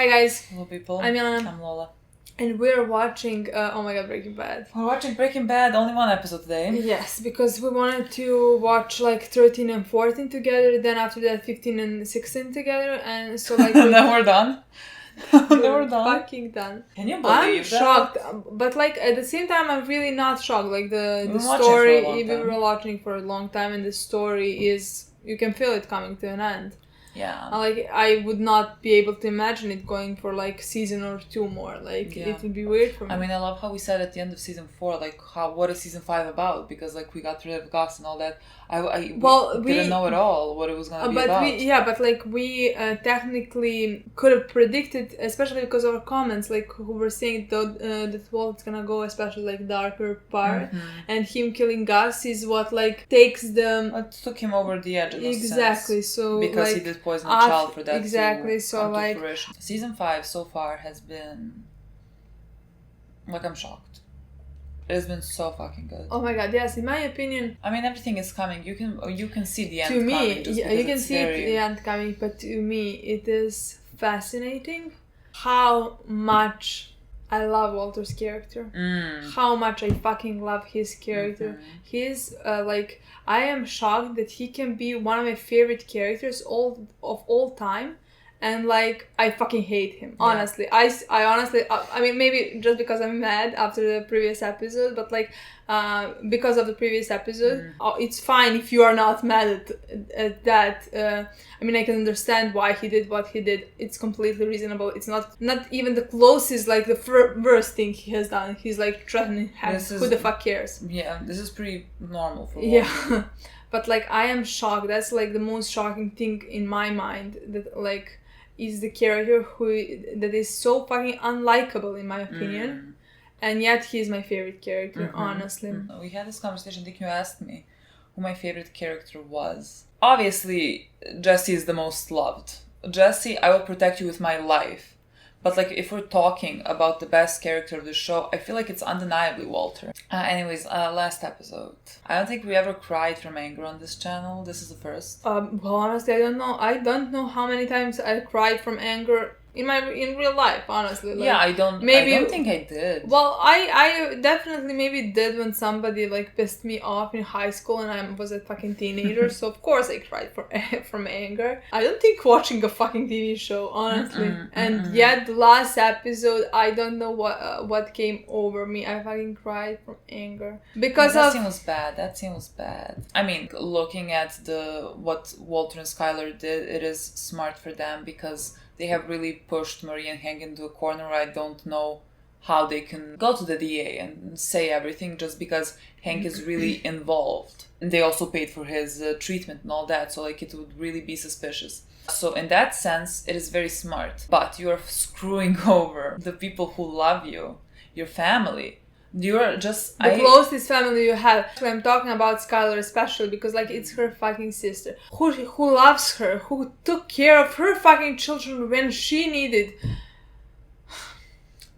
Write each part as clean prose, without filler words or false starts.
Hi guys, Hello people. I'm Milena. I'm Lola. And we're watching, oh my god, Breaking Bad. We're watching Breaking Bad, only one episode today. Yes, because we wanted to watch like 13 and 14 together, then after that 15 and 16 together, and so like... Then we're done. We're fucking done. Can you believe I'm shocked, but like at the same time I'm really not shocked. Like the story, we were watching for a long time, and the story is, you can feel it coming to an end. Yeah. Like, I would not be able to imagine it going for like season or two more. Like, it would be weird for me. I mean, I love how we said at the end of season 4, like, what is season 5 about? Because like we got rid of Gus and all that. We didn't know at all what it was gonna be about. But like we technically could have predicted, especially because of our comments, like who were saying that Walt's gonna go, especially like darker part, and him killing Gus is what like takes the. It took him over the edge. Exactly. Sense, so because like, he did poison a child for that. Exactly. So like fruition. Season 5 so far has been like, I'm shocked. It has been so fucking good. Oh my god, yes, in my opinion. I mean, everything is coming. You can see the end coming. To me, you can see the end coming, but to me, it is fascinating how much I love Walter's character. How much I fucking love his character. He's like, I am shocked that he can be one of my favorite characters of all time. And like, I fucking hate him, honestly. I honestly, I mean, maybe just because I'm mad after the previous episode, but like, because of the previous episode, it's fine if you are not mad at that. I mean, I can understand why he did what he did. It's completely reasonable. It's not even the closest, like the worst thing he has done. He's like threatening him. Who the fuck cares? Yeah, this is pretty normal for Walter. Yeah, but like, I am shocked. That's like the most shocking thing in my mind, that like, is the character that is so fucking unlikable in my opinion, and yet he's my favorite character, honestly. We had this conversation. I think you asked me who my favorite character was. Obviously, Jesse is the most loved. Jesse, I will protect you with my life. But like, if we're talking about the best character of the show, I feel like it's undeniably Walter. Anyways, last episode. I don't think we ever cried from anger on this channel. This is the first. Well, honestly, I don't know. I don't know how many times I cried from anger in real life, honestly. Like, I don't think I did. Well, I definitely maybe did when somebody like pissed me off in high school and I was a fucking teenager, so of course I cried from anger. I don't think watching a fucking TV show, honestly. Yet the last episode, I don't know what came over me. I fucking cried from anger because that scene was bad. That scene was bad. I mean, looking at what Walter and Skylar did, it is smart for them because they have really pushed Marie and Hank into a corner where I don't know how they can go to the DA and say everything just because Hank is really involved. And they also paid for his treatment and all that, so like it would really be suspicious. So in that sense, it is very smart. But you're screwing over the people who love you, your family. You're just... The closest family you have. I'm talking about Skylar especially because like it's her fucking sister. Who loves her, who took care of her fucking children when she needed.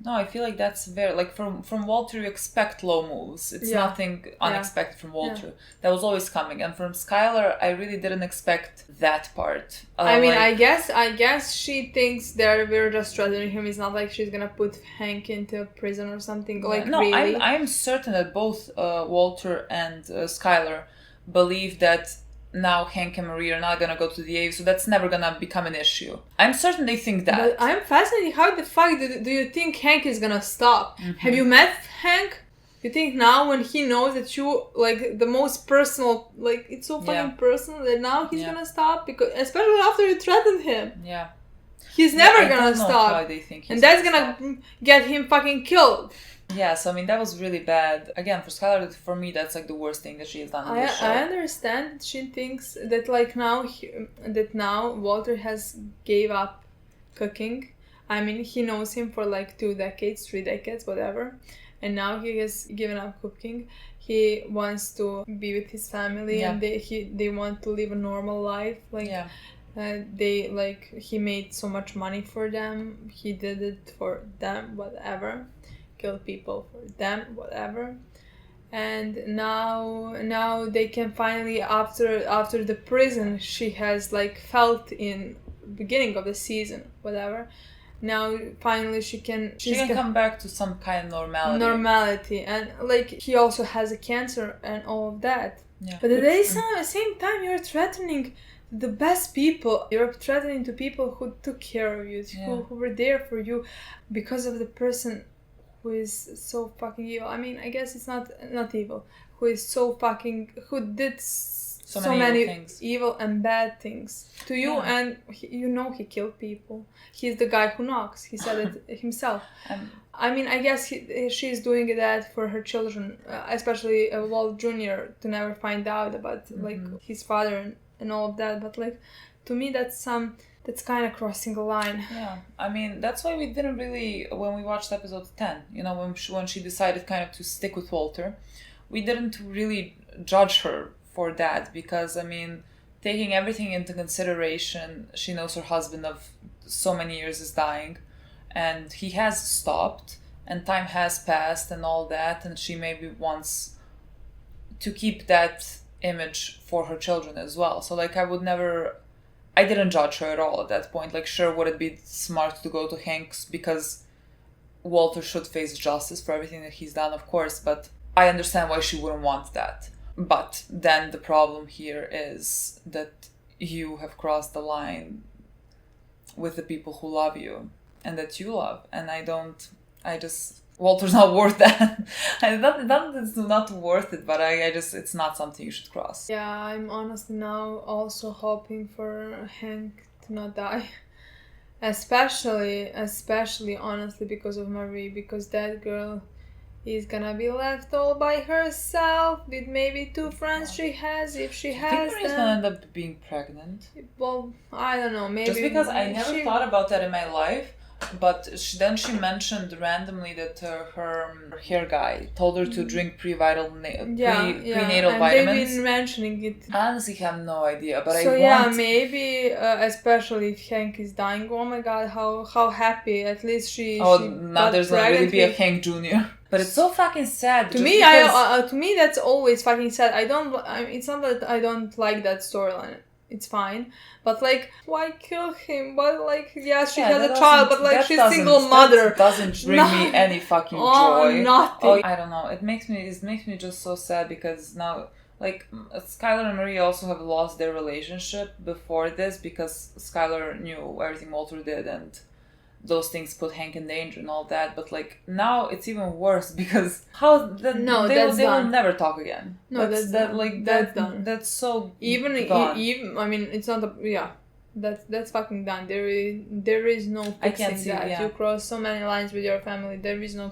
No, I feel like that's very... Like from Walter you expect low moves. It's nothing unexpected from Walter. That was always coming. And from Skylar, I really didn't expect that part. I mean, I guess she thinks that we're just threatening him. It's not like she's gonna put Hank into prison or something. Like, no, really. I'm certain that both Walter and Skylar believe that now Hank and Marie are not gonna go to the DA, so that's never gonna become an issue. I'm certain they think that. But I'm fascinated. How the fuck do you think Hank is gonna stop? Have you met Hank? You think now when he knows that you, like, the most personal, like, it's so fucking personal that now he's gonna stop? Because, especially after you threatened him. Yeah. He's never gonna stop. Why they think and that's gonna get him fucking killed. Yeah, so I mean, that was really bad. Again, for Skylar, for me, that's like the worst thing that she has done in this show. I understand she thinks that like now Walter has gave up cooking. I mean, he knows him for like 2 decades, 3 decades, whatever. And now he has given up cooking. He wants to be with his family and they want to live a normal life. Like, he made so much money for them. He did it for them, whatever. Killed people for them, whatever. And now they can finally, after the prison she has like felt in beginning of the season, whatever, now finally she can come back to some kind of normality. And like he also has a cancer and all of that. Yeah. But at the same time, you're threatening the best people. You're threatening to people who took care of you, who were there for you, because of the person who is so fucking evil. I mean, I guess it's not evil. Who did so many evil and bad things to you, and he killed people. He's the guy who knocks. He said it himself. I mean, I guess she's doing that for her children, especially Walt Jr. to never find out about like his father and all of that. But like, to me, that's kind of crossing the line. Yeah, I mean, that's why we didn't really, when we watched episode 10, when she decided kind of to stick with Walter, we didn't really judge her for that, because I mean, taking everything into consideration, she knows her husband of so many years is dying, and he has stopped, and time has passed and all that, and she maybe wants to keep that image for her children as well. So like, I didn't judge her at all at that point. Like, sure, would it be smart to go to Hank's because Walter should face justice for everything that he's done, of course, but I understand why she wouldn't want that. But then the problem here is that you have crossed the line with the people who love you and that you love. And Walter's not worth that. It's not worth it, but it's not something you should cross. Yeah, I'm honestly now also hoping for Hank to not die. Especially honestly because of Marie, because that girl is gonna be left all by herself with maybe 2 friends she has, if she has them. I think Marie's gonna end up being pregnant. Well, I don't know, maybe. Just because I never thought about that in my life, but then she mentioned randomly that her hair guy told her to drink prenatal vitamins. They've been mentioning it. I honestly have no idea, but maybe especially if Hank is dying. Oh my god, how happy! At least she. Now there's gonna really be a Hank Jr. But it's so fucking sad. To me, that's always fucking sad. It's not that I don't like that storyline. It's fine, but like, why kill him? But like, she has a child, but like, she's single mother. That doesn't bring me any fucking joy. Nothing. I don't know. It makes me just so sad, because now, like, Skylar and Marie also have lost their relationship before this, because Skylar knew everything Walter did, and those things put Hank in danger and all that. But like, now it's even worse, because they will never talk again. No, that's done. That's so even I mean, it's not that's fucking done. There is no fixing that. You cross so many lines with your family. There is no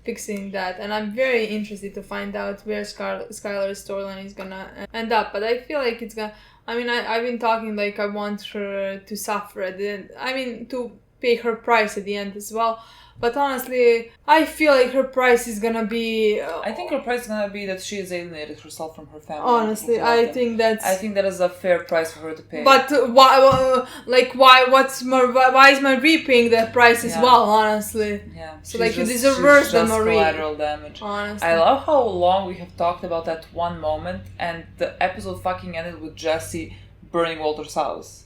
fixing that, and I'm very interested to find out where Skylar's storyline is gonna end up. But I feel like it's gonna. I mean, I've been talking like I want her to suffer at the end. I mean, to pay her price at the end as well. But honestly, I feel like her price is gonna be... I think her price is gonna be that she has alienated herself from her family. Honestly, I think that is a fair price for her to pay. But why is Marie paying that price as well, honestly? Yeah. So like, you deserve worse than Marie. Collateral damage. Honestly. I love how long we have talked about that one moment, and the episode fucking ended with Jesse burning Walter's house.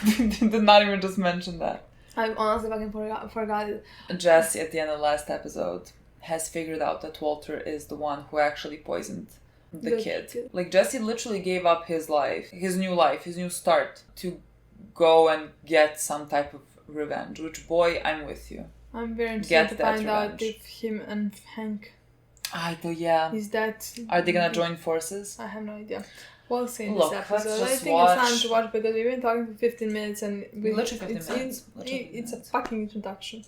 Did not even just mention that. I honestly fucking forgot it. Jesse, at the end of the last episode, has figured out that Walter is the one who actually poisoned the kid. Like, Jesse literally gave up his life, his new start, to go and get some type of revenge. Which, boy, I'm with you. I'm very interested to find out if him and Hank... Is that... Are they gonna join forces? I have no idea. We'll see in this episode. I think it's time to watch, because we've been talking for 15 minutes and literally 15 minutes. It's a fucking introduction.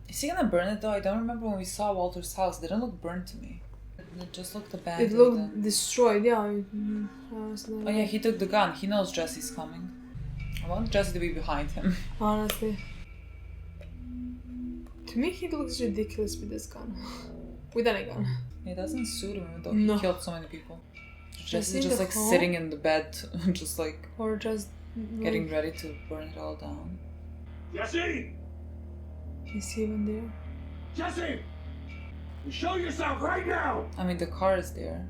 Is he gonna burn it though? I don't remember when we saw Walter's house. It didn't look burnt to me. It just looked abandoned. It looked destroyed, yeah. Oh yeah, he took the gun. He knows Jesse's coming. I want Jesse to be behind him. Honestly. To me, he looks ridiculous with this gun. With any gun. It doesn't suit him, though. He killed so many people. Jesse's just like sitting in the bed, just like... Or just... getting ready to burn it all down. Jesse! Is he even there? Jesse! You show yourself right now! I mean, the car is there.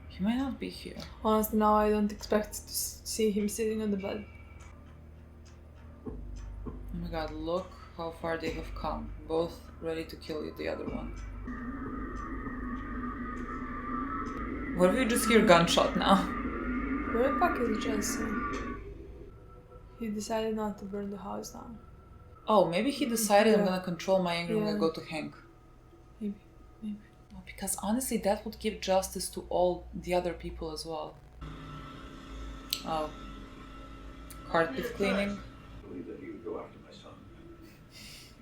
He might not be here. Honestly, now I don't expect to see him sitting on the bed. I'm my god, look how far they have come. Both ready to kill the other one. What if you just hear gunshot now? Where the fuck is Jesse? He decided not to burn the house down. Oh, maybe he decided I'm Yeah. gonna control my anger and Yeah. go to Hank. Maybe. No, because honestly, that would give justice to all the other people as well. Oh. Carpet cleaning. I believe that he would go after my son.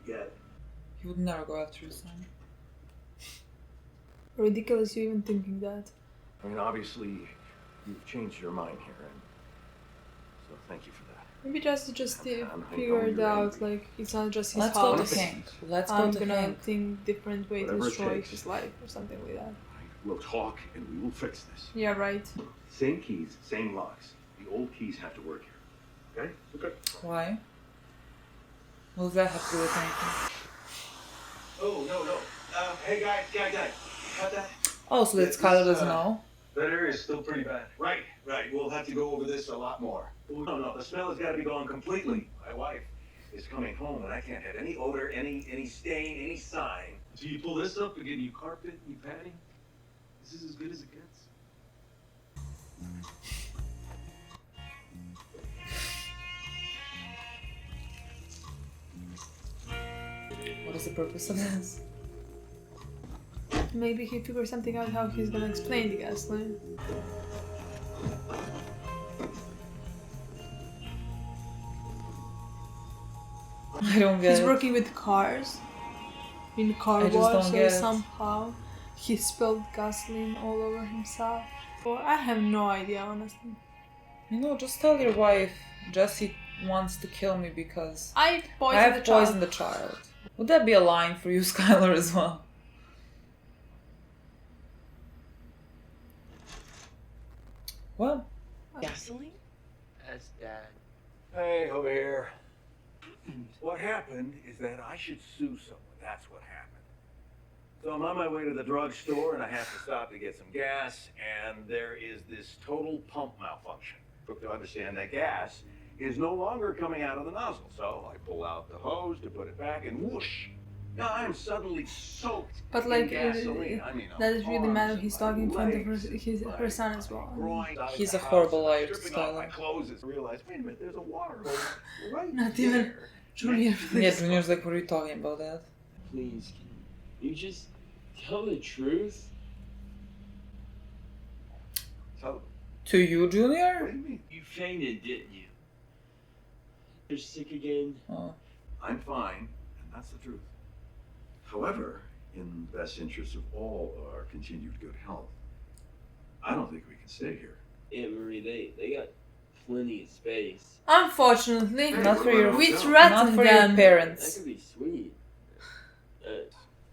Yet, He would never go after his son. Ridiculous you even thinking that. I mean, obviously, you've changed your mind here, and so thank you for that. Maybe Jesse just I'm figured you're out angry. like it's not just his Let's go house. to Hank. Let's I'm go to gonna Hank. think different way to Whatever it destroy takes. his life or something like that. We'll talk, and we will fix this. Yeah, right. Same keys, same locks. The old keys have to work here. Okay? Okay. Why? What does that have to do with anything? Oh, no. Hey, guys. Cut that. Oh, so that Skylar doesn't know? That area is still pretty bad. Right. We'll have to go over this a lot more. No. The smell has got to be gone completely. My wife is coming home, and I can't have any odor, any stain, any sign. So you pull this up and get new carpet, new padding? This is as good as it gets. What is the purpose of this? Maybe he figured something out how he's gonna explain the gasoline. I don't get He's it. working with cars in car I just wash, don't so get it. somehow he spilled gasoline all over himself. Well, I have no idea, honestly. You know, just tell your wife Jesse wants to kill me because I I poisoned have the child. poisoned the child. Would that be a line for you, Skylar, as well? What? Gasoline? That's Dad. Hey, over here. What happened is that I should sue someone. That's what happened. So I'm on my way to the drugstore, and I have to stop to get some gas, and there is this total pump malfunction. To understand that gas is no longer coming out of the nozzle. So I pull out the hose to put it back, and whoosh! Now I'm suddenly soaked But in like, gasoline. I mean, that is really arms matter. and He's my talking in front of legs, her son as well. groins out of He's the a horrible house, liar, stripping off my Skylar. clothes. I realized, wait a minute, there's a water hose right Not there. even Junior, Yeah, please. Junior's like, what are you talking about, Dad? Please, can you just tell the truth? So, To you, what do Junior? you mean? You fainted, didn't you? You're sick again? Oh. I'm fine, and that's the truth. However, in the best interest of all our continued good health, I don't think we can stay here. Aunt Marie, they got plenty of space. Unfortunately, Not for your, we Not not threatened for your them. That parents. could be sweet.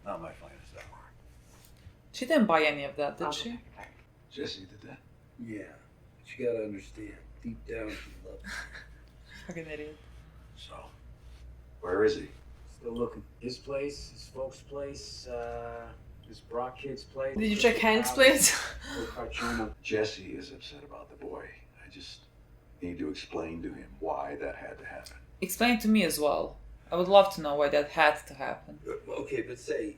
Not my finest hour. She didn't buy any of that, did she? Jesse did that. Yeah, but you gotta understand, deep down she loves you. Fucking idiot. So, where is he? Still looking. His place, his folks' place, his Brock kid's place. Did you check Hank's place? Jesse is upset about the boy. I just need to explain to him why that had to happen. Explain to me as well. I would love to know why that had to happen. Okay, but say,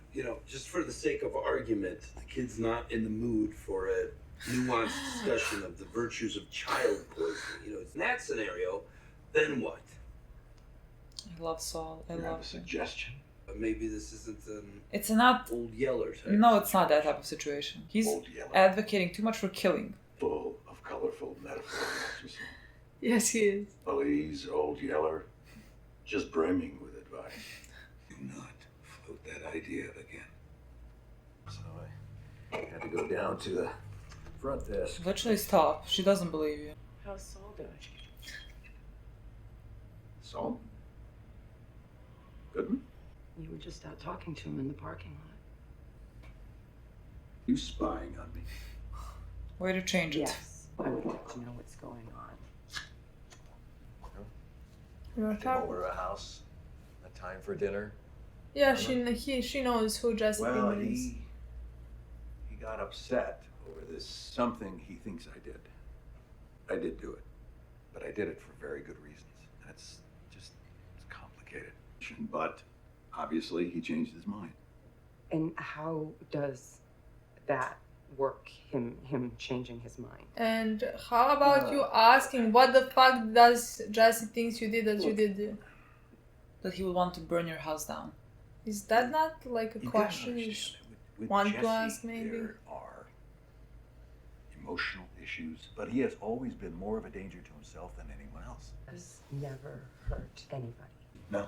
just for the sake of argument, the kid's not in the mood for a nuanced discussion of the virtues of child poisoning. In that scenario, then what? I love Saul. I You have a love him. suggestion? Maybe this isn't an It's not. old Yeller type. No, it's not that type of situation. He's Old Yeller. advocating too much for killing. Full of colorful metaphors. Yes, he is. Please, Old Yeller, just brimming with advice. Do not float that idea again. So I had to go down to the front desk. Literally stop. She doesn't believe you. How's Saul doing? Saul? Goodman? You were just out talking to him in the parking lot. You spying on me? Way to change it. Yes, I would like to know what's going on. You're Over to a house, a time for dinner. Yeah, she knows who Jesse Well, is. he got upset over this something he thinks I did. I did do it, but I did it for very good reasons. And it's complicated. direction, but obviously he changed his mind. And how does that work, him changing his mind? And how about you asking what the fuck does Jesse thinks you did that you did? That he would want to burn your house down. Is that not like a You question gotta you understand that with want to Jesse, ask maybe? there are emotional issues, but he has always been more of a danger to himself than anyone else. Has never hurt anybody. No.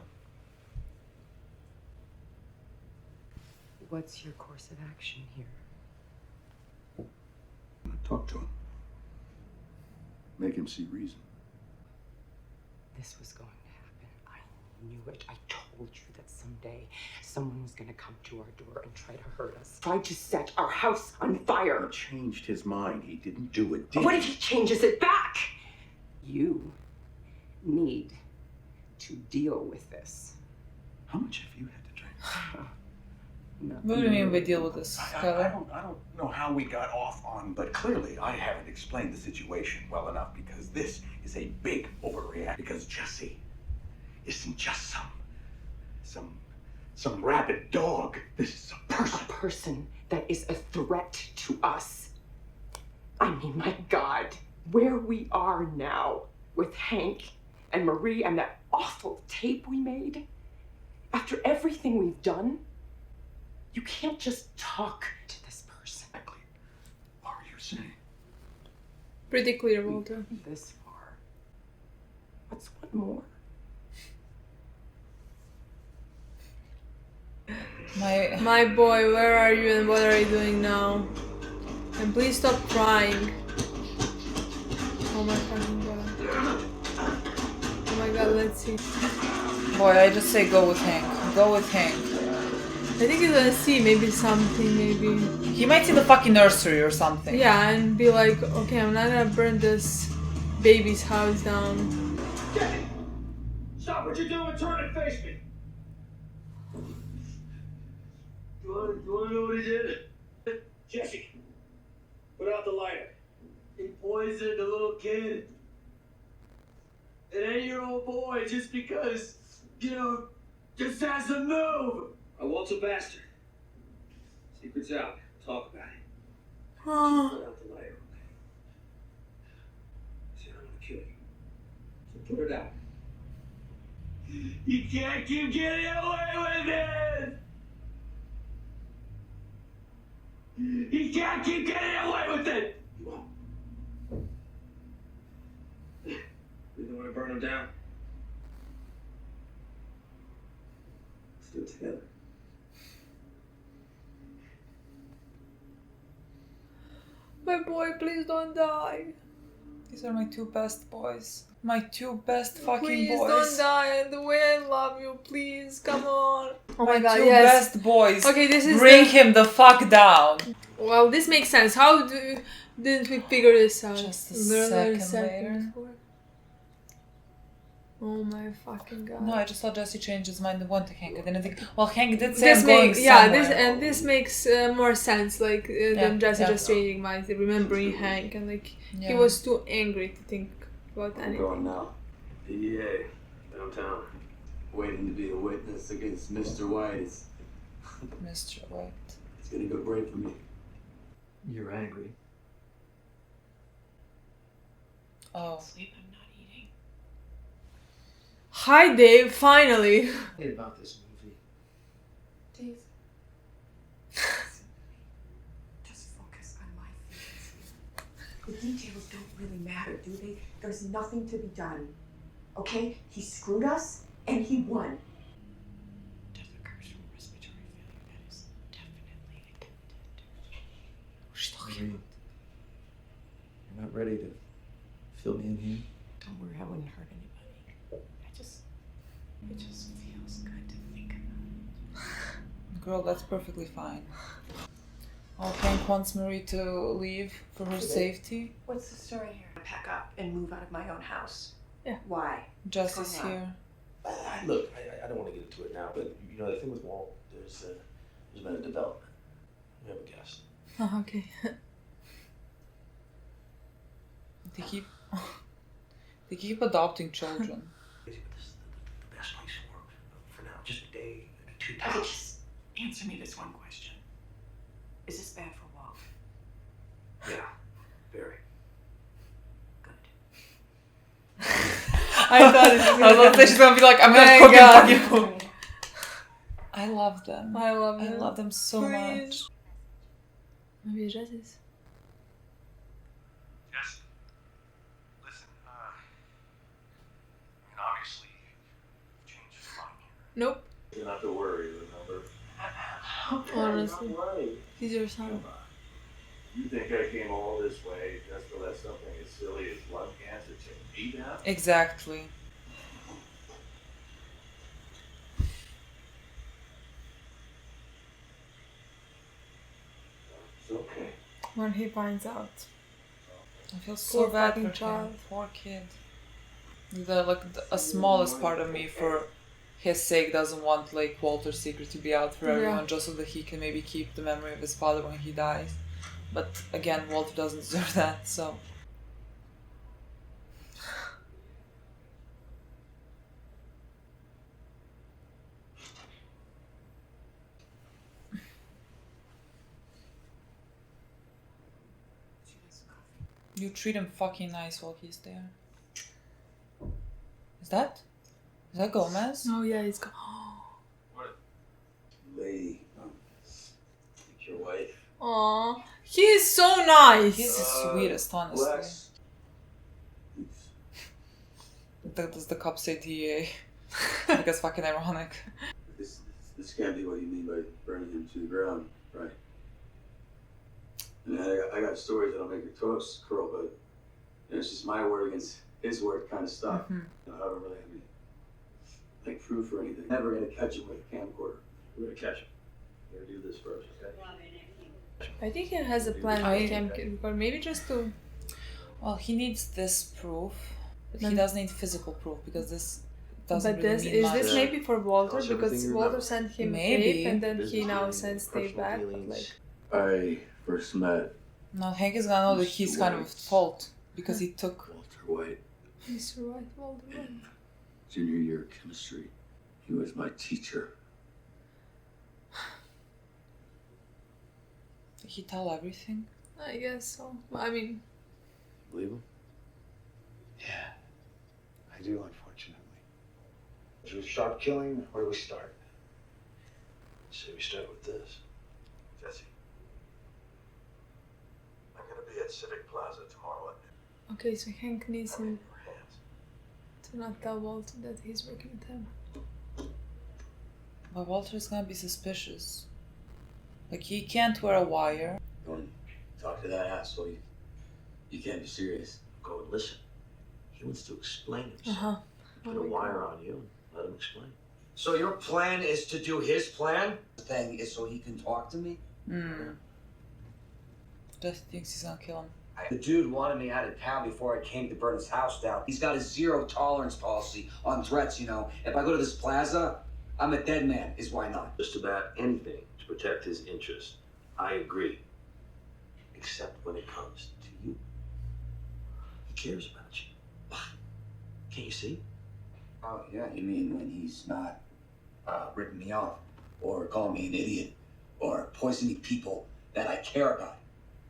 What's your course of action here? I'm gonna talk to him. Make him see reason. This was going to happen. I knew it. I told you that someday someone was going to come to our door and try to hurt us. Try to set our house on fire. He changed his mind. He didn't do it, did What he? if he changes it back? You need to deal with this. How much have you had to drink? No. What do you mean by deal with this, I Skylar? don't know how we got off on, but clearly I haven't explained the situation well enough because this is a big overreact. Because Jesse isn't just some rabid dog. This is a person. A person that is a threat to us. I mean, my God, where we are now with Hank and Marie and that awful tape we made, after everything we've done, you can't just talk to this person. Exactly. What are you saying? Pretty clear, Walter. This far. What's one more? My boy, where are you and what are you doing now? And please stop crying. Oh my fucking god. Oh my god, let's see. Boy, I just say go with Hank. Go with Hank. I think he's gonna see maybe something, maybe. He might see the fucking nursery or something. Yeah, and be like, okay, I'm not gonna burn this baby's house down. Jesse! Stop what you're doing, turn and face me! You wanna know what he did? Jesse, put out the lighter. He poisoned a little kid. An 8-year-old boy just because, just has a move. I Walter Bastard. Secret's out. Talk about it. Put out the lighter, okay? I said I'm gonna kill you. So put it out. You can't keep getting away with it! You can't keep getting away with it! You won't. We don't want to burn him down. Let's do it together. My boy, please don't die. These are my two best boys. My two best fucking Please boys. don't die. The way I love you, please, come on. Oh my My god, two yes. best boys. Okay, this is Bring him the fuck down. Well, this makes sense. How didn't we figure this out? Just a Literally second later. before. Oh my fucking god. No, I just thought Jesse changed his mind and went to Hank. I didn't think. Well, Hank did say This I'm going makes somewhere. this makes more sense. Like than Jesse just changing minds, remembering Hank, and like he was too angry to think about I'm anything. going now. DEA, downtown. Waiting to be a witness against Mr. White. Mr. White. It's gonna go great for me. You're angry. Oh. Sleep, I'm not eating. Hi, Dave. Finally. Hey, about this movie. Dave. Just focus on my feelings. The details don't really matter, do they? There's nothing to be done. Okay? He screwed us, and he won. Death occurs from respiratory failure. That is definitely a contender. Marie, you're not ready to fill me in here? Don't worry, I wouldn't hurt anybody. It just feels good to think about. Girl, that's perfectly fine. Oh, Hank wants Marie to leave for her safety. What's the story here? I pack up and move out of my own house. Yeah. Why? Jess What's is going on? here. Look, I don't want to get into it now, but the thing with Walt, there's been a development. We have a guest. Oh, okay. They keep adopting children. This is the best place for now. answer me this one question. Is this bad for Walt? Yeah, very. Good. I thought she's gonna be like, I'm gonna cook and fuck you. I love them. I love them. I love them so much. Maybe Jesse's. Yes. Listen, obviously, you've changed your mind here. Nope. You're not to worry, remember? Honestly. Don't worry. He's your son. You think I came all this way just to let something as silly as lung cancer take me down? Exactly. It's okay. When he finds out. I feel so Poor bad fucking for him. child. Poor kid. A smallest part of me, for his sake, doesn't want like Walter's secret to be out for everyone, just so that he can maybe keep the memory of his father when he dies. But again, Walter doesn't deserve that, so. You treat him fucking nice while he's there. Is that Gomez? Oh yeah, he's gone. Lady, like your wife. Aww. He is so nice. He's the sweetest, honestly. Lex. Does the cop say DEA? I think it's fucking ironic. This can't be what you mean by burning him to the ground, right? And I got stories that'll make your toes curl, but it's just my word against his word kind of stuff. Mm-hmm. I don't really have any like proof or anything. Never gonna catch him with a camcorder. We're gonna catch him. We're gonna do this first, okay? I think he has a plan with Camp, but maybe just to. Well, he needs this proof, but he Then- doesn't need physical proof because this doesn't But really this mean is much. this maybe for Walter, Tell us because everything you Walter remember. sent him Maybe. tape and then he Business now dealings, sends tape personal back. But feelings. like, I first met No, Hank is gonna know that he's kind of at fault because he took. Walter White, he's right, Walter. Right. junior year of chemistry. He was my teacher. Did he tell everything? I guess so. I mean, Believe him? Yeah, I do, unfortunately. Should we start killing? Where do we start? Say we start with this. Jesse, I'm gonna be at Civic Plaza tomorrow at okay, so Hank needs noon. him Your hands. to not tell Walter that he's working with him. But Walter is gonna be suspicious. Like, he can't wear a wire. Go and talk to that asshole. You can't be serious. Go and listen. He wants to explain Uh himself. huh. Put a wire on you and let him explain. So your plan is to do his plan? The thing is so he can talk to me? Just thinks he's gonna kill him. The dude wanted me out of town before I came to burn his house down. He's got a zero tolerance policy on threats, you know. If I go to this plaza, I'm a dead man, is why not? Just about anything to protect his interest. I agree. Except when it comes to you. He cares about you. Can't you see? Oh, yeah, you mean when he's not ripping me off, or calling me an idiot, or poisoning people that I care about.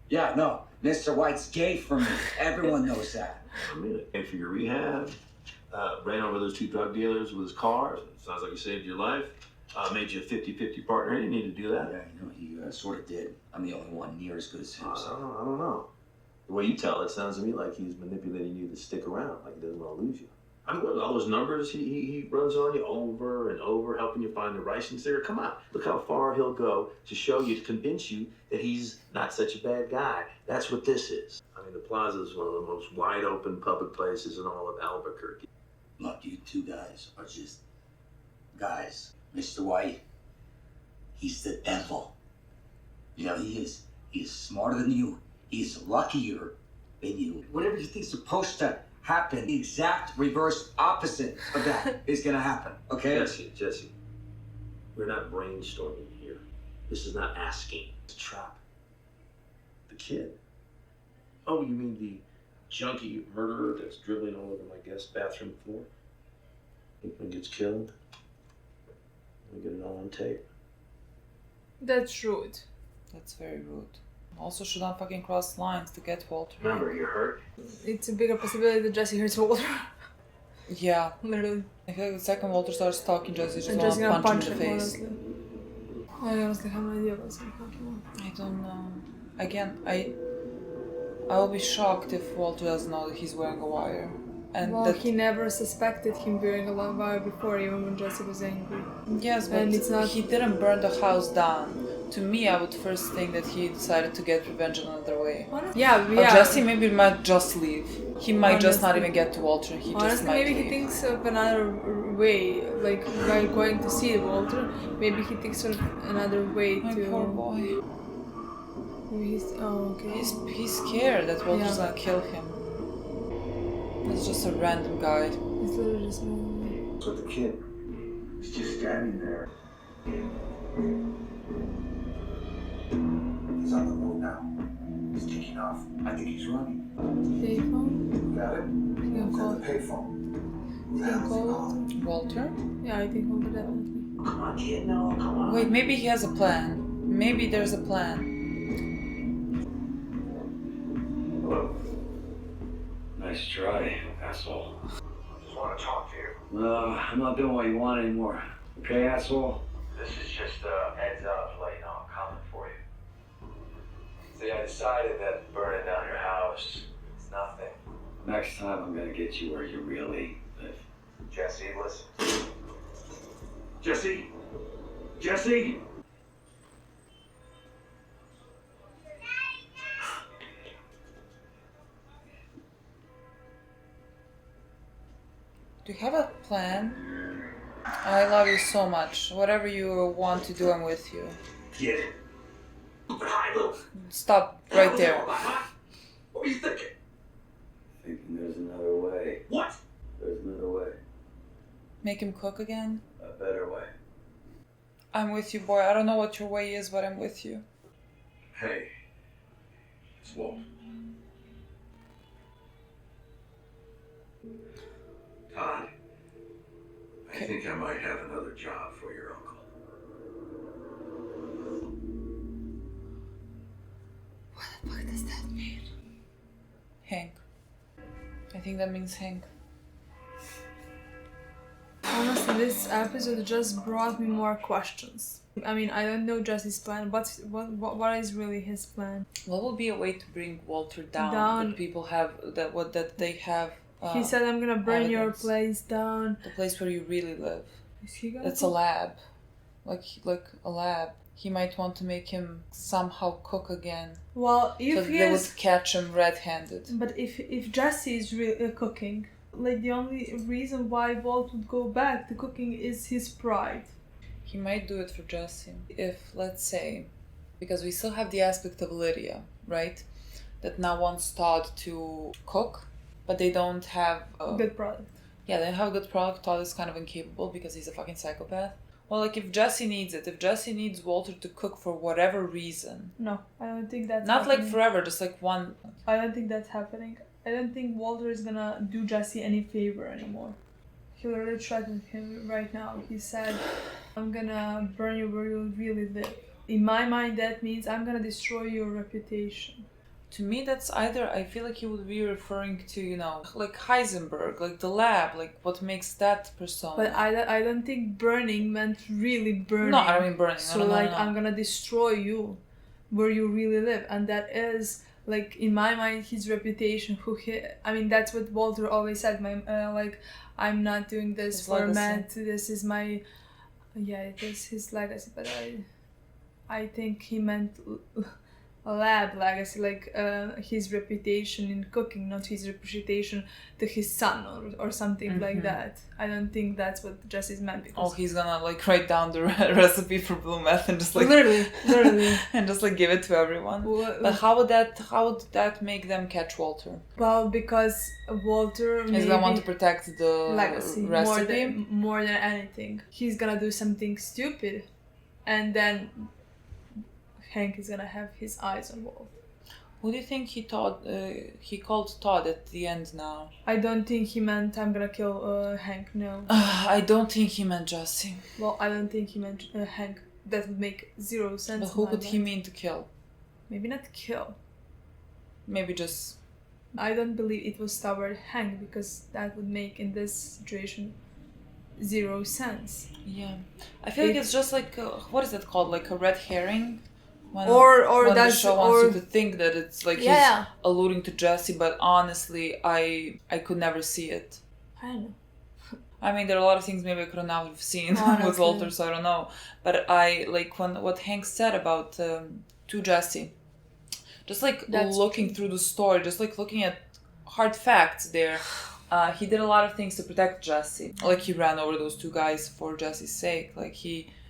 Yeah, no, Mr. White's gay for me. Everyone knows that. I mean, pay for your rehab, ran over those 2 drug dealers with his car. Sounds like he saved your life. Made you a 50-50 partner. He didn't need to do that. Yeah, you know, he sort of did. I'm the only one near as good as him. I don't know. The way you tell it sounds to me like he's manipulating you to stick around, like he doesn't want to lose you. I mean, look, all those numbers he runs on you over and over, helping you find the license there. Come on, look how far he'll go to show you, to convince you that he's not such a bad guy. That's what this is. I mean, the Plaza is one of the most wide open public places in all of Albuquerque. Look, you two guys are just guys. Mr. White, he's the devil. You know, he is smarter than you. He's luckier than you. Whatever you think's supposed to happen, the exact reverse opposite of that is gonna happen, okay? Jesse, we're not brainstorming here. This is not asking. It's a trap. The kid. Oh, you mean the junkie murderer that's dribbling all over my guest bathroom floor? And gets killed? We get it all on tape. That's rude. That's very rude. Also, should not fucking cross lines to get Walter. Remember, you're hurt. It's a bigger possibility that Jesse hurts Walter. Yeah. Literally. I feel like the second Walter starts talking, Jesse's just And gonna Jesse's gonna punch him punch in the him, face. honestly. I honestly have no idea what's gonna happen. I don't know. Again, I will be shocked if Walter doesn't know that he's wearing a wire. And Well, that he never suspected him wearing a wire before, even when Jesse was angry. yes, but and it's not- he didn't burn the house down. To me, I would first think that he decided to get revenge another way. Yeah, Or yeah. Jesse maybe might just leave. He might just not Honestly. even get to Walter. He just Honestly, might maybe leave. he thinks of another way, like by going to see Walter. Maybe he thinks of another way My to. poor boy. Maybe he's. Oh, okay. He's scared that Walter's Yeah. gonna kill him. It's just a random guy. He's literally just. So the kid is just standing there. He's on the move now. He's taking off. I think he's running. Payphone? Got it? You can He's call. at the payphone. You can call. Walter? Yeah, I think Walter definitely. Come on, kid. No, come on. Wait, maybe he has a plan. Maybe there's a plan. Hello. Nice try, asshole. I just want to talk to you. I'm not doing what you want anymore. Okay, asshole? This is just a heads up, like, I'm coming for you. See, I decided that burning down your house is nothing. Next time I'm gonna get you where you really live. Jesse, listen. Jesse? Jesse? Do you have a plan? I love you so much. Whatever you want to do, I'm with you. Kid. Hi, look. Stop right there. What were you thinking? Thinking there's another way. What? There's another way. Make him cook again? A better way. I'm with you, boy. I don't know what your way is, but I'm with you. Hey, it's Walt. Todd, I think I might have another job for your uncle. What does that mean? Hank. I think that means Hank. Honestly, this episode just brought me more questions. I mean, I don't know Jesse's plan. What is really his plan? What would be a way to bring Walter down? Down. That people have that they have. He said, "I'm gonna burn your evidence. place down." The place where you really live. Is he gonna? It's a lab, like a lab. He might want to make him somehow cook again, Well, so if that he they is, would catch him red-handed. but if Jesse is really cooking, like the only reason why Walt would go back to cooking is his pride. He might do it for Jesse. If, let's say, because we still have the aspect of Lydia, right? That now wants Todd to cook, but they don't have Good product. Yeah, they don't have a good product. Todd is kind of incapable because he's a fucking psychopath. Well, like if Jesse needs it, if Jesse needs Walter to cook for whatever reason, No, I don't think that's not like happening. forever, just like one. I don't think that's happening. I don't think Walter is gonna do Jesse any favor anymore. He already threatened him right now. He said, "I'm gonna burn you where you really live." In my mind, that means I'm gonna destroy your reputation. To me, that's either, I feel like he would be referring to, like Heisenberg, like the lab, like what makes that persona. But I don't think burning meant really burning. No, I don't mean burning. So No. I'm gonna destroy you where you really live, and that is like in my mind his reputation. That's what Walter always said. I'm not doing this His for legacy. Matt. This is my it is his legacy. But I think he meant a lab legacy, like his reputation in cooking, not his reputation to his son or something like that. I don't think that's what Jesse's meant. Because He's gonna like write down the recipe for blue meth and just like literally and just like give it to everyone. But how would that make them catch Walter? Well, because Walter He's gonna want to protect the legacy recipe more than anything. He's gonna do something stupid, and then Hank is gonna have his eyes on Walt. Who do you think he called Todd at the end now? I don't think he meant I'm gonna kill Hank. No. I don't think he meant Jesse. Well, I don't think he meant Hank that would make zero sense. But who could he mean to kill? Maybe not kill. Maybe just... I don't believe it was toward Hank, because that would make in this situation zero sense. Yeah. I feel like it's just like, what is that called? Like a red herring? When, or when that's, the show wants you to think that it's like he's alluding to Jesse, but honestly, I could never see it. I don't know. I mean, there are a lot of things maybe I could not have seen with Walter, so I don't know. But I like what Hank said about to Jesse. Just like looking through the story, just like looking at hard facts there. He did a lot of things to protect Jesse. Like he ran over those two guys for Jesse's sake.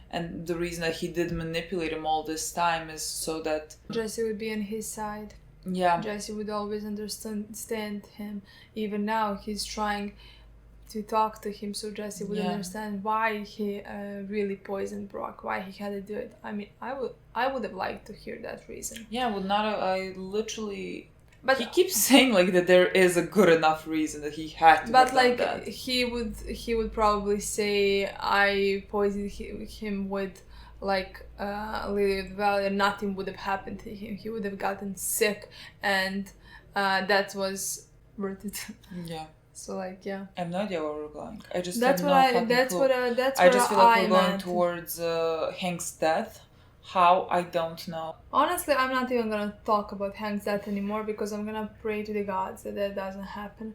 And the reason that he did manipulate him all this time is so that Jesse would be on his side. Yeah. Jesse would always understand him. Even now, he's trying to talk to him so Jesse would understand why he really poisoned Brock, why he had to do it. I mean, I would have liked to hear that reason. Yeah, would not have, I literally... But he keeps saying like that there is a good enough reason that he had to. But like that. he would probably say I poisoned him with like Lily Valley and nothing would have happened to him. He would have gotten sick and that was worth it. Yeah. So like I have no idea where we're going. I just that's have what no I fucking that's clue. What I just feel like we're going meant. towards Hank's death. How? I don't know. Honestly, I'm not even gonna talk about Hank's death anymore because I'm gonna pray to the gods that that doesn't happen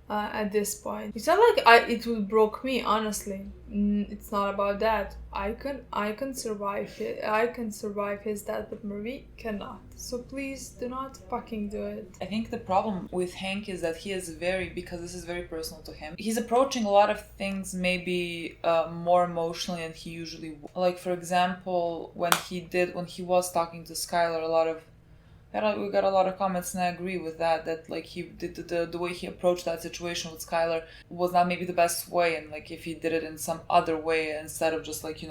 at this point. It's not like it would broke me, honestly. It's not about that. I can survive it. I can survive his death, but Marie cannot. So please do not fucking do it. I think the problem with Hank is that he is because this is very personal to him. He's approaching a lot of things maybe more emotionally than he usually would. Like for example, when he was talking to Skylar, we got a lot of comments, and I agree with that. That like he did the way he approached that situation with Skylar was not maybe the best way, and like if he did it in some other way instead of just like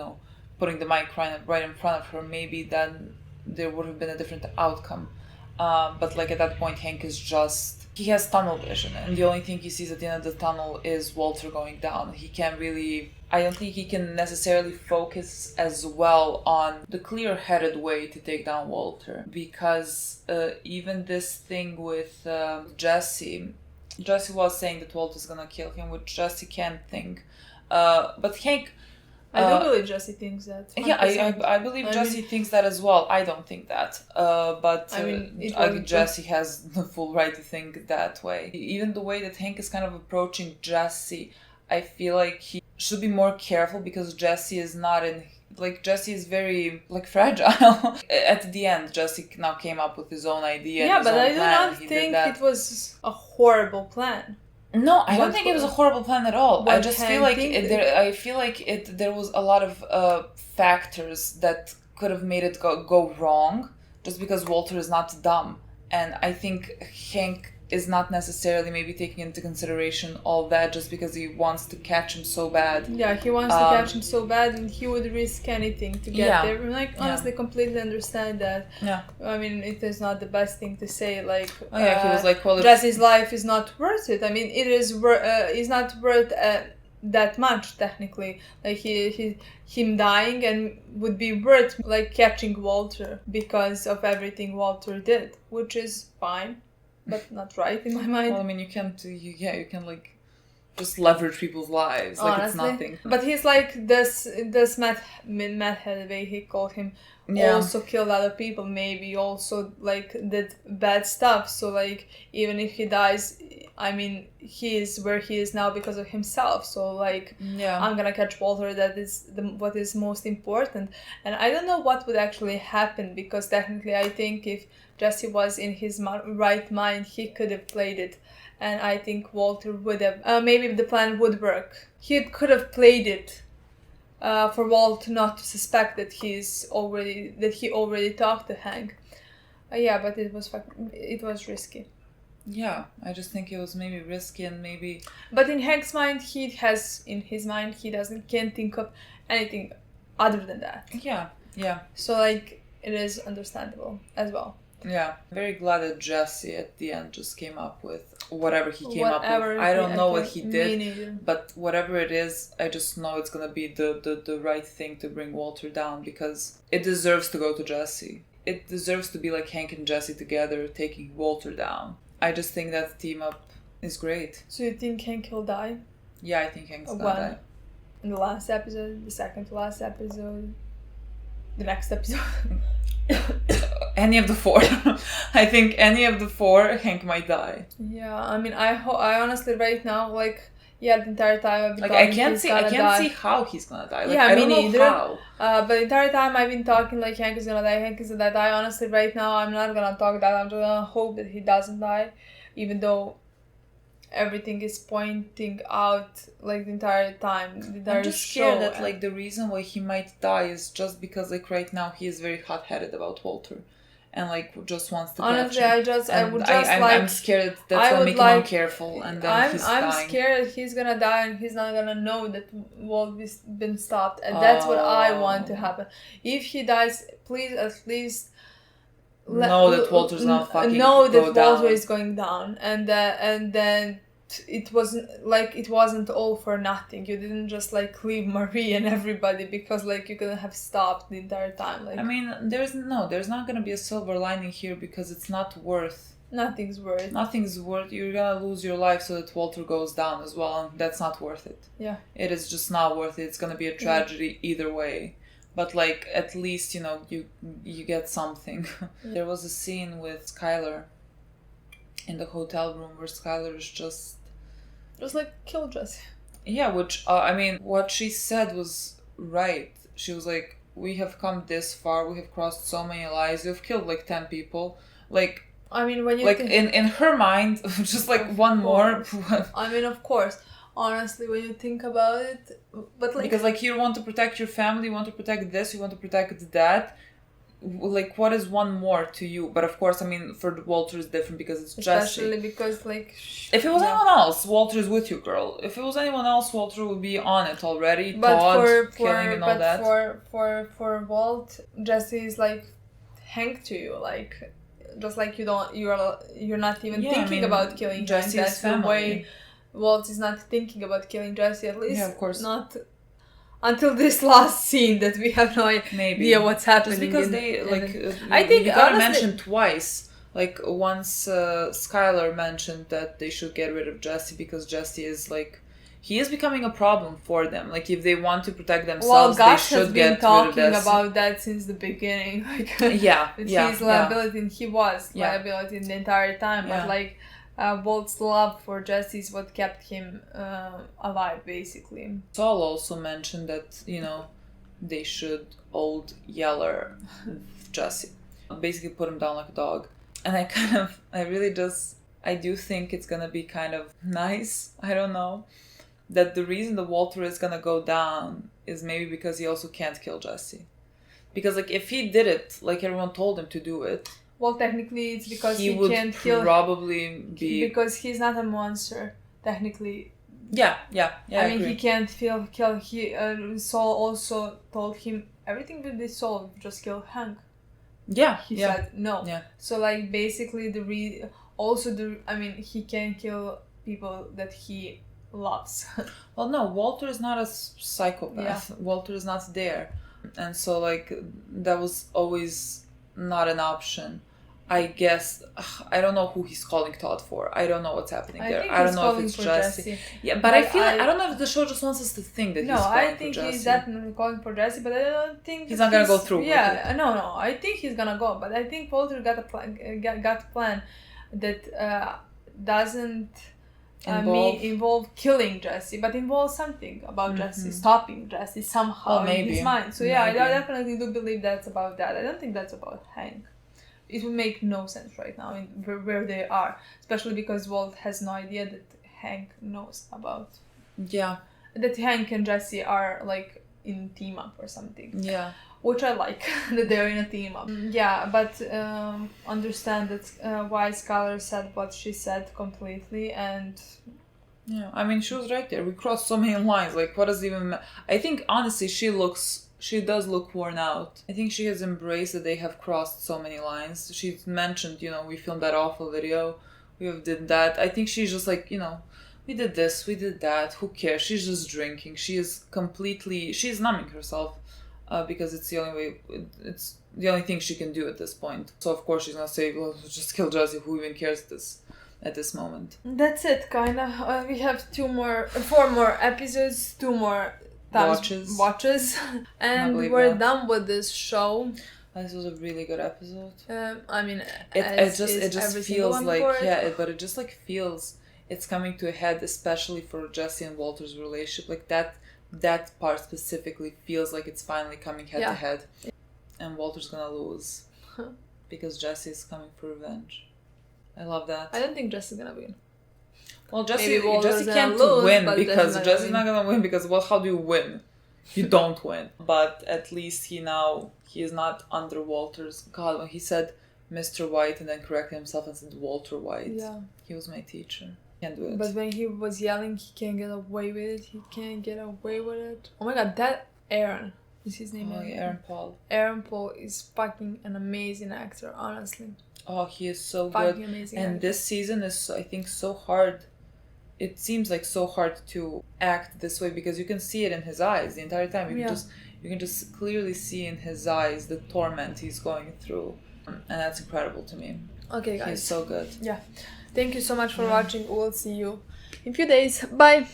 putting the mic right in front of her, maybe then there would have been a different outcome. But like at that point, Hank is he has tunnel vision, and the only thing he sees at the end of the tunnel is Walter going down. He can't really. I don't think he can necessarily focus as well on the clear-headed way to take down Walter, because even this thing with Jesse was saying that Walter's gonna kill him, which Jesse can't think. But Hank... I do believe Jesse thinks that. 100%. Yeah, I believe Jesse thinks that as well. I don't think that. But Jesse has the full right to think that way. Even the way that Hank is kind of approaching Jesse, I feel like he should be more careful because Jesse is not in... Like, Jesse is very, fragile. At the end, Jesse now came up with his own idea. Yeah, but I do not think it was a horrible plan. No, I don't think it was a horrible plan at all. I just feel like there was a lot of factors that could have made it go wrong just because Walter is not dumb. And I think Hank is not necessarily maybe taking into consideration all that just because he wants to catch him so bad. Yeah, he wants to catch him so bad and he would risk anything to get there. And honestly, completely understand that. Yeah. I mean, it is not the best thing to say. Like, he was like, well, Jesse's life is not worth it. I mean, it is is not worth that much technically. Like him dying and would be worth like catching Walter because of everything Walter did, which is fine. But not right in my mind. Well, I mean, you can like just leverage people's lives. Like, honestly, it's nothing. But he's like this Matt Hathaway, he called him, also killed other people, maybe also like did bad stuff. So like even if he dies, I mean, he is where he is now because of himself. So like I'm gonna catch Walter. That is what is most important. And I don't know what would actually happen because technically I think if Jesse was in his right mind, he could have played it. And I think Walter would have... maybe the plan would work. He could have played it for Walter not to suspect that he already talked to Hank. But it was risky. Yeah, I just think it was maybe risky and maybe... But in Hank's mind, he can't think of anything other than that. Yeah. So like, it is understandable as well. Yeah, very glad that Jesse at the end just came up with whatever he came up with. I don't know what he did, but whatever it is, I just know it's gonna be the right thing to bring Walter down, because it deserves to go to Jesse. It deserves to be like Hank and Jesse together taking Walter down. I just think that team up is great. So you think Hank will die? Yeah, I think Hank's gonna die. In the last episode, the second to last episode, the next episode. Any of the 4. I think any of the 4, Hank might die. Yeah, I mean, I honestly right now, like, yeah, the entire time I've been like, talking, I can't see how he's gonna die. Like, yeah, I don't know how. But the entire time I've been talking like Hank is gonna die. Honestly, right now I'm not gonna talk that. I'm just gonna hope that he doesn't die, even though everything is pointing out like the entire time. I'm just scared that like the reason why he might die is just because like right now he is very hot-headed about Walter, and like just wants to honestly catch him. I'm scared that's gonna make him uncareful, and then he's dying. I'm scared he's gonna die and he's not gonna know that Walt's been stopped, and that's what I want to happen. If he dies, please at least know that Walter's not fucking Walter is going down, and then it wasn't all for nothing. You didn't just like leave Marie and everybody because like you couldn't have stopped the entire time. Like, I mean, there's not gonna be a silver lining here, because it's not worth. Nothing's worth. You're gonna lose your life so that Walter goes down as well, and that's not worth it. Yeah. It is just not worth it. It's gonna be a tragedy either way. But like at least you get something. There was a scene with Skylar in the hotel room where Skylar is just like kill Jesse. Yeah, which I mean, what she said was right. She was like, we have come this far, we have crossed so many lives, we've killed like 10 people. Like, I mean, when you like in her mind, just like one more. I mean, of course. Honestly, when you think about it, but like, because like you want to protect your family, you want to protect this, you want to protect that. Like, what is one more to you? But of course, I mean, for Walter it's different because it's Jesse. Especially because like, if it was anyone else, Walter is with you, girl. If it was anyone else, Walter would be on it already. But Todd, killing and all that. For Walt, Jesse is like Hank to you, like just like you're not even thinking about killing Jesse. That's the way Walt is not thinking about killing Jesse, at least. Yeah, of course. Not until this last scene that we have no idea what's happening. Just because they I think you gotta mention twice. Like once Skylar mentioned that they should get rid of Jesse because Jesse is like, he is becoming a problem for them. Like if they want to protect themselves, they should get rid of Jesse. Well, Gus has been talking about that since the beginning. Like his liability, and he was liability the entire time. But like Walt's love for Jesse is what kept him alive, basically. Saul also mentioned that they should old Yeller Jesse, basically put him down like a dog. And I do think it's gonna be kind of nice. I don't know. That the reason that Walter is gonna go down is maybe because he also can't kill Jesse. Because like if he did it, like everyone told him to do it. Well, technically it's because he can't kill. Probably be because he's not a monster. Technically. Yeah. I mean, he can't kill. Saul also told him everything will be solved. Just kill Hank. Yeah. He said no. Yeah. So like basically he can kill people that he loves. Well, no, Walter is not a psychopath. Yeah. Walter is not there, and so like that was always not an option. I guess I don't know who he's calling Todd for. I don't know what's happening there. I don't know if it's Jesse. Yeah, but I feel I don't know if the show just wants us to think that he's calling for Jesse. No, I think he's definitely calling for Jesse, but I don't think he's not gonna go through. Yeah, no. I think he's gonna go, but I think Walter got a plan that doesn't involve killing Jesse, but involves something about Jesse, stopping Jesse somehow in his mind. So I definitely do believe that's about that. I don't think that's about Hank. It would make no sense right now in where they are, especially because Walt has no idea that Hank knows about. Yeah. That Hank and Jesse are like in team up or something. Yeah. Which I like, that they're in a team up. Yeah, but understand that why Skylar said what she said completely, and yeah, I mean she was right there. We crossed so many lines. Like what does even? I think honestly she does look worn out. I think she has embraced that they have crossed so many lines. She's mentioned, we filmed that awful video we have did that. I think she's just like, you know, we did this, we did that, who cares? She's just drinking. She's numbing herself because it's the only way, it's the only thing she can do at this point. So of course she's gonna say, well, just kill Jesse, who even cares at this moment. That's it, kinda. We have 4 more episodes, 2 more watches. And we're done with this show. This was a really good episode. I mean, it just feels like, but it just like feels it's coming to a head, especially for Jesse and Walter's relationship. Like that part specifically feels like it's finally coming head to head, and Walter's gonna lose because Jesse's coming for revenge. I love that. I don't think Jesse's gonna win. Well, Jesse can't win because Jesse's not gonna win because, well, how do you win? You don't win. But at least he is not under Walter's. God, when he said Mr. White and then corrected himself and said Walter White. Yeah. He was my teacher. Can't do it. But when he was yelling, he can't get away with it. He can't get away with it. Oh my god, that Aaron is his name. Oh, yeah, Aaron Paul. Aaron Paul is fucking an amazing actor, honestly. Oh, he is so fucking good. Amazing and actor. This season is, I think, so hard. It seems like so hard to act this way because you can see it in his eyes the entire time. You can just clearly see in his eyes the torment he's going through, and that's incredible to me. Okay, guys. He's so good. Yeah. Thank you so much for watching. We'll see you in a few days. Bye.